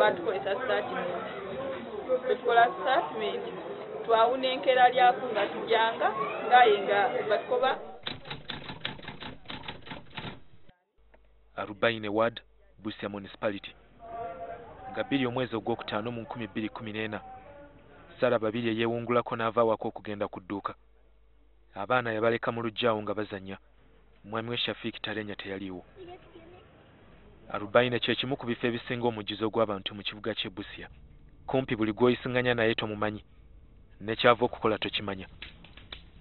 batukozesa statement tukola statement twawuna enkeera lyako nga tujjanga ngaye nga batukoba Arubaine Ward, Busia Municipality. Nga 2 omwezi ogwokutaano mu 2014 Sara babiri eyewungulako n'ava wako okugenda ku dduuka. Abaana yabaleka mu lujjaawo nga bazannya. Mwami we Shafiki Talenya teyaliiwo. Arubaine kye kimu ku bifo ebisinga omujjuzo gw'abantu mu kibuga ky'e Busia. Kumpi buli gw'oyisinganya naye tomumanyi. Ne kyava okukola tokimanya.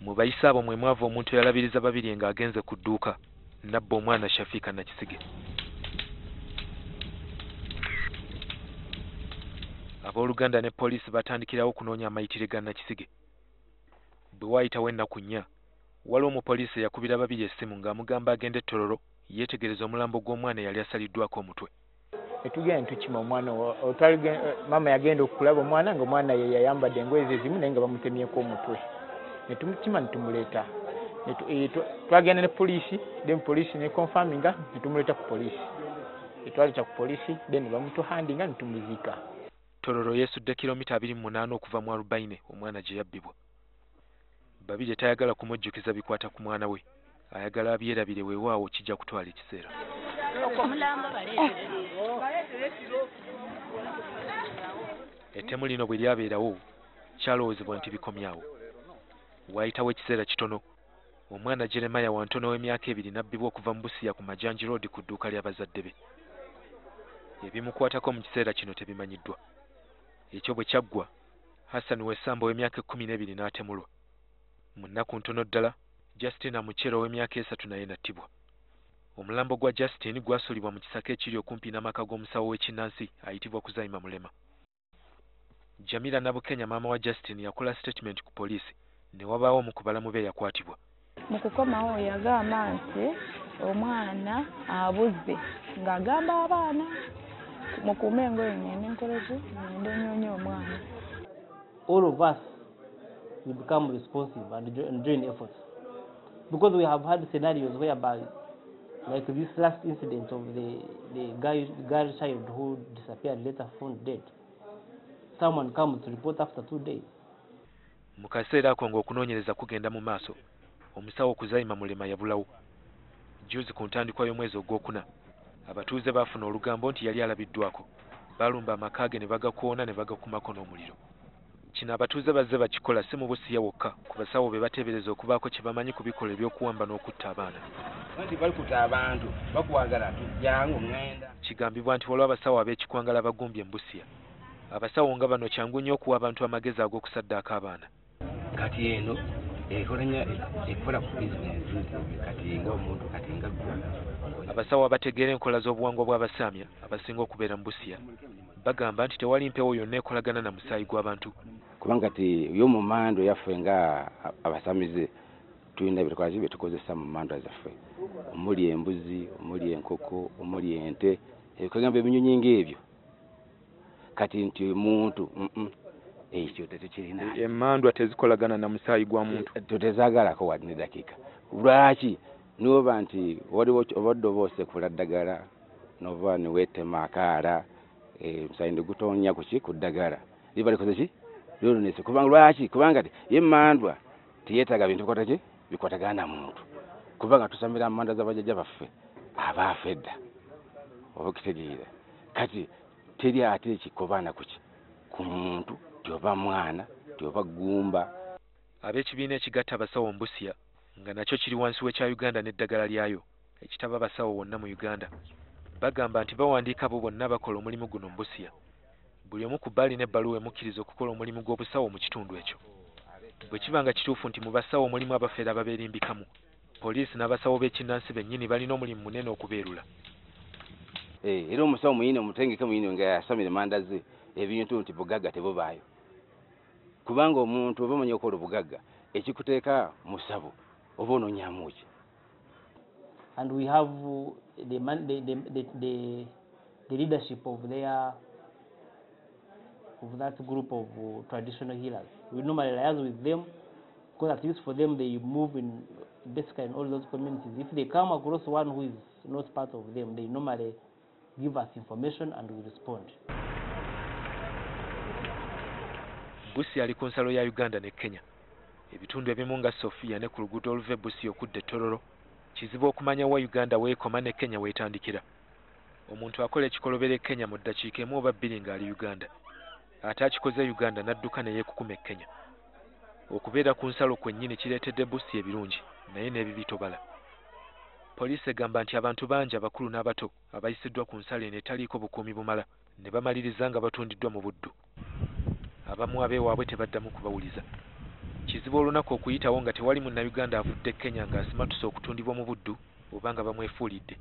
Mu bayise abo mwe mwava omuntu yalabiriza babiri ng'agenze ku dduuka. Nabba omwana Shafika Nakisige. Abooluganda ne poliisi batandikirawo okunoonya amayitire ga Nakisige. Bwe waayitawo ennaku 4, waliwo omupoliisi yakubira babiri essimu ng'amugamba agende e Tororo yeetegereza omulambo gw'omwana eyali asaliddwako omutwe. Etugenda tukima omwana mama yagenda okulaba omwana ng'omwana ye yayambadde engoye ezimu naye nga bamutemyeko omutwe. Ne tumukima ne tumuleeta. Twagenda ne poliisi, then poliisi ne confirminga ne tumuleeta ku poliisi. Etwaleeta ku poliisi then bamutuhandinga ne tumuziika. Tororo yeesudde kilomita 28 okuva mu Arubaine omwana gye yabbibwa. Babiri tayagala kumujjukiza bikwata ku mwana we. Ayagala abyerabire weewaawo kijja kutwala ekiseera. Ettemu lino bwe lyabeerawo kyalowoozebwa nti bikomyawo. Waayitawo ekiseera kitono. Omwana Jeremiah Wantono w'emyaka 2 nabbibwa okuva mu Busia ku Majanji Road ku dduuka ly'abazadde be. Ebimukwatako mu kiseera kino tebimanyiddwa. Ekyo bwe kyaggwa, Hassan Wesamba w'emyaka 12 n'atemulwa. Mu nnaku ntono ddala, Justin Amuchero w'emyaka 3 naye nattibwa. Omulambo gwa Justin gwasulibwa mu kisaka ekiri okumpi n'amaka g'omusawo w'ekinnansi ayitibwa Kuzaima Mulema. Jamila Nabukenya maama wa Justin yakola statement ku poliisi ne wabaawo omu ku balamu be yakwatibwa. Mu kukomawo yagamba nti omwana abuze ng'agamba abaana mukuume engoye ngende nkoleki ngende nnyonye omwana. All of us we become responsive and join efforts because we have had scenarios whereby like this last incident of the girl child who disappeared later found dead. Someone comes to report after 2 days. Mu kaseera ako ng'okunoonyereza kugenda mu maaso, omusawo Kuzaima Mulema yabulawo. Juzi ku ntandikwa y'omwezi ogwokuna, abatuuze baafuna olugambo nti yali alabiddwako. Balumba amaka ge ne bagakoona ne bagakumako n'omuliro. Kino abatuuze bazze bakikola si mu Busia wokka, ku basawo be bateebereza okubaako kye bamanyi ku bikola eby'okuwamba n'okutta abaana. Nti balikuta abantu bakuwagala tujjangu ngenda. Kigambibwa nti waliwo abasawo ab'ekikwangala bagumbye mu Busia. Abasawo nga bano kyangu nnyo okuwa abantu amagezi ag'okusaddaaka abaana. Kati eno ekolanya ekola ku bizinesi kati ng'omuntu kati nga gwa. Abasawo abategeera enkola z'obuwangwa bw'Abasaamya abasinga okubeera mu Busia bagamba nti tewali mpewo yonna ekolagana na musaayi gw'abantu. Kubanga kati y'omumando yaffe nga abasamize tulina bye tukozesa mu mando zaffe. Omuli embuzi, omuli enkoko, omuli ente, ebikagamba ebinyonyi ng'ebyo. Kati nti muntu ekyo tekirina. Emmandwa tezikolagana na musaayi gwa muntu. Tutezaagalako wadde ne dakiika. Lwaki n'oba nti waliwo obadde obaosekula ddagala n'oba ne weetema akaala musaayi ne gutonya ku ddagala liba likoze ki lyolonese. Kubanga lwaki kubanga emmandwa teyeetaaga bintu bikwatagana na muntu. Kubanga tusamira amanda z'abajjajja baffe abaafa edda oba okitegeera. Kati teri ate ekikobaana ku muntu tyoba mwana tyoba ggumba. Ab'ekibiina ekigatta abasawo mu Busia nga nakyo kiri wansi w'ekya Uganda n'eddagala lyayo ekitaba abasawo bonna mu Uganda bagamba nti bawandiika bo bonna bakola omulimu guno mu Busia. Buli omu ku bali n'ebbaluwa emukkiriza okukola omulimu gw'obusawo mu kitundu ekyo. Bwe kiba nga kituufu nti mu basawo mulimu abafeera ababeerimbikamu, poliisi n'abasawo b'ekinnansi bennyini balina omulimu munene okubeerula. Era omusawo muyine omutengeke muyine nga yasamire manda ze ebintu nti bugagga tebubaayo. Kubanga omuntu oba omanyi okukola obugagga ekikuteeka mu ssabo oba onoonyaamu ki. And we have the leadership of that group of traditional healers. We normally liaise with them because at least for them they move in basically in all those communities. If they come across one who is not part of them, they normally give us information and we respond. Busia ali ku nsalo ya Uganda ne Kenya. Ebitundu ebimu nga Sofia ne ku luguudo oluva Busia okudda e Tororo kizibu okumanya wa Uganda weekoma ne Kenya weetandikira. Omuntu akola ekikolobera e Kenya mu ddakiika emu oba bbiri ng'ali Uganda. Ate akikoze Uganda n'adduka ne yeekukuma e Kenya. Okubeera ku nsalo kwennyini kireetedde Busia ebirungi naye n'ebibi tobala. Poliisi egamba nti abantu bangi abakulu n'abato abayisiddwa ku nsalo eno etaliiko bukuumi bumala ne bamaliriza nga batundiddwa mu buddu. Abamu abeewaabwe tebaddamu kubawuliza. Kizibu olunaku okuyitawo nga tewali munnayuganda avudde Kenya ng'asimatuse okutundibwa mu buddu oba nga bamwefuulidde.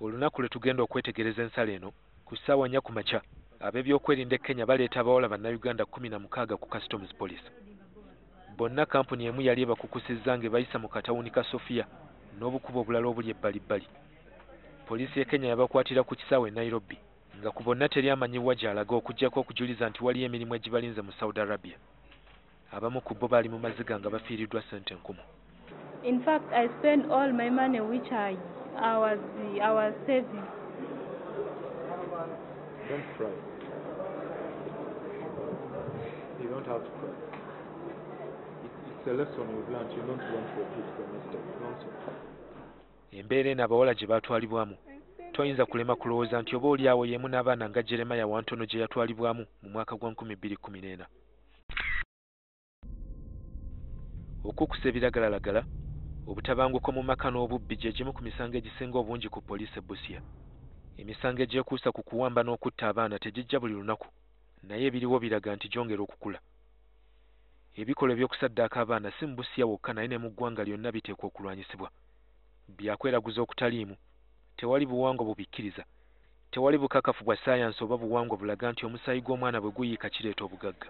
Olunaku lwe tugenda okwetegereza ensalo eno ku ssaawa 4 ku makya ab'ebyokwerinda e Kenya baleeta abawala bannayuganda 16 ku Customs Police. Bonna kampuni emu yali ebakukusizza ng'ebayisa mu katawuni ka Sofia n'obukubo obulala obuli ebbalibbali. Poliisi y'e Kenya yabakwatira ku kisaawe e Nairobi nga ku bonna teri amanyibwa gy'alaga okuggyako okujuliza nti waliyo emirimu egibalinze mu Saudi Arabia. Abamu ku bo baali mu maziga nga bafiiriddwa ssente 1000. In fact, I spent all my money which I was saving. Don't cry. You don't have to cry. It's a lesson you've learned. You don't want to repeat the mistake. Nonsense. Embeera eno abawala gye baatwalibwamu toyinza kulema kulowooza nti oba oli awo yemu n'abaana nga Jeremiah Wantono gye yatwalibwamu mu mwaka gwa 2014. Okukusa ebiragalalagala, obutabanguko mu maka n'obubbi gye gimu ku misango egisinga obungi ku poliisi e Busia. Emisango egyekuusa ku kuwamba n'okutta abaana tegijja buli lunaku, naye ebiriwo biraga nti gyongera okukula. Ebikolwa by'okusaddaaka abaana si mu Busia wokka naye ne mu ggwanga lyonna biteekwa okulwanyisibwa. Byakweraguza okutaliimu, tewali buwangwa bubikkiriza, tewali bukakafu bwa ssaayansi oba buwangwa bulaga nti omusaayi gw'omwana bwe guyiika kireeta obugagga.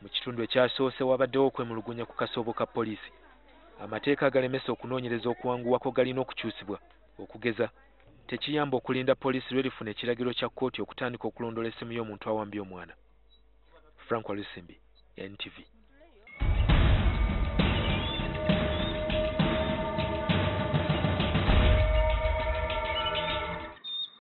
Mu kitundu ekyasoose wabaddewo okwemulugunya ku kasoobo ka poliisi. Amateeka agalemesa okunoonyereza okuwanguwako galina okukyusibwa, okugeza tekiyamba okulinda poliisi lwe lifuna ekiragiro kya kkooti okutandika okulondoola essimu y'omuntu awambye omwana. Frank Walusimbi, NTV.